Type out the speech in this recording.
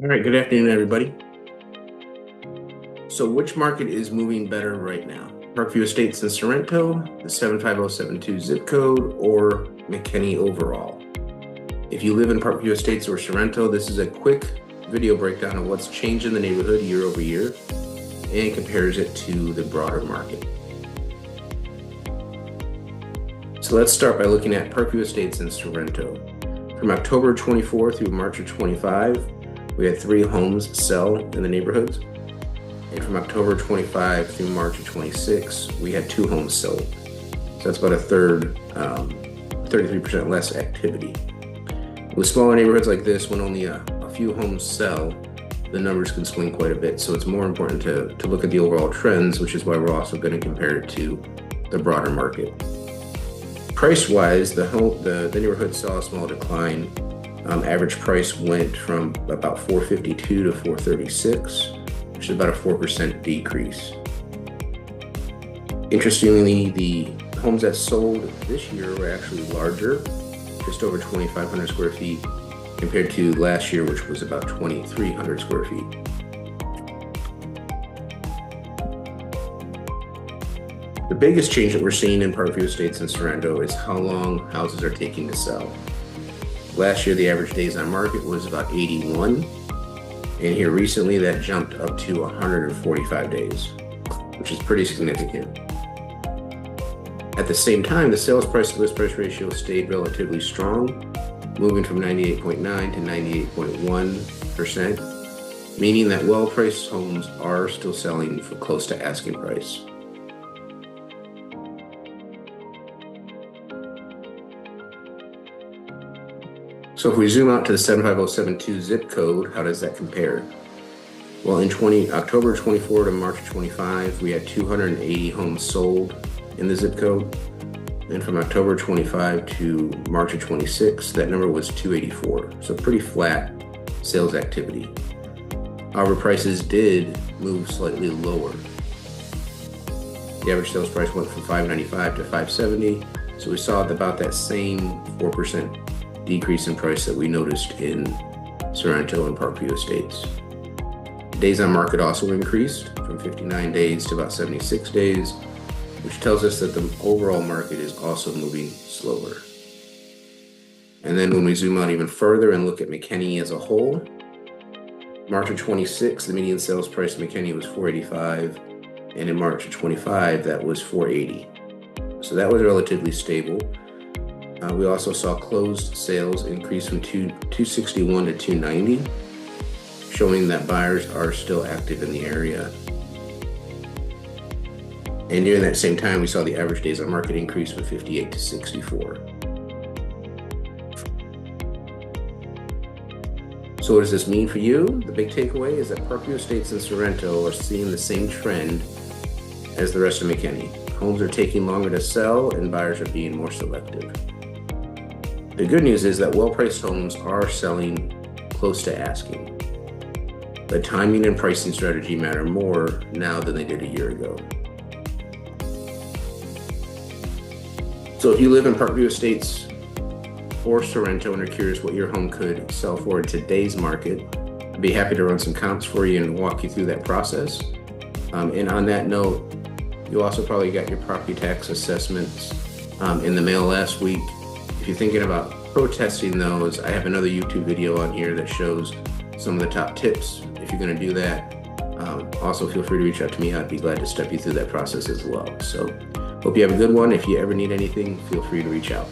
All right, good afternoon, everybody. So which market is moving better right now? Parkview Estates and Sorrento, the 75072 zip code, or McKinney overall? If you live in Parkview Estates or Sorrento, this is a quick video breakdown of what's changed in the neighborhood year over year and compares it to the broader market. So let's start by looking at Parkview Estates and Sorrento. From October 24 through March of 25, we had 3 homes sell in the neighborhoods. And from October 25 through March of 26, we had 2 homes sold. So that's about a third, 33% less activity. With smaller neighborhoods like this, when only a few homes sell, the numbers can swing quite a bit. So it's more important to look at the overall trends, which is why we're also going to compare it to the broader market. Price-wise, the neighborhood saw a small decline. Average price went from about $452 to $436, which is about a 4% decrease. Interestingly, the homes that sold this year were actually larger, just over 2,500 square feet, compared to last year, which was about 2,300 square feet. The biggest change that we're seeing in Parkview Estates and Sorrento is how long houses are taking to sell. Last year, the average days on market was about 81, and here recently that jumped up to 145 days, which is pretty significant. At the same time, the sales price to list price ratio stayed relatively strong, moving from 98.9 to 98.1%, meaning that well-priced homes are still selling for close to asking price. So if we zoom out to the 75072 zip code, how does that compare? Well, in October 24 to March 25, we had 280 homes sold in the zip code. And from October 25 to March of 26, that number was 284. So pretty flat sales activity. However, prices did move slightly lower. The average sales price went from $595 to $570. So we saw about that same 4% decrease in price that we noticed in Sorrento and Parkview Estates. Days on market also increased from 59 days to about 76 days, which tells us that the overall market is also moving slower. And then when we zoom out even further and look at McKinney as a whole, March of 26, the median sales price of McKinney was $485, and in March of 25, that was $480. So that was relatively stable. We also saw closed sales increase from 261 to 290, showing that buyers are still active in the area. And during that same time, we saw the average days on market increase from 58 to 64. So what does this mean for you? The big takeaway is that Parkview Estates and Sorrento are seeing the same trend as the rest of McKinney. Homes are taking longer to sell and buyers are being more selective. The good news is that well-priced homes are selling close to asking. The timing and pricing strategy matter more now than they did a year ago. So if you live in Parkview Estates or Sorrento and are curious what your home could sell for in today's market, I'd be happy to run some comps for you and walk you through that process. And on that note, you also probably got your property tax assessments in the mail last week. If you're thinking about protesting those, I have another YouTube video on here that shows some of the top tips if you're going to do that. Also, feel free to reach out to me. I'd be glad to step you through that process as well. So hope you have a good one. If you ever need anything, feel free to reach out.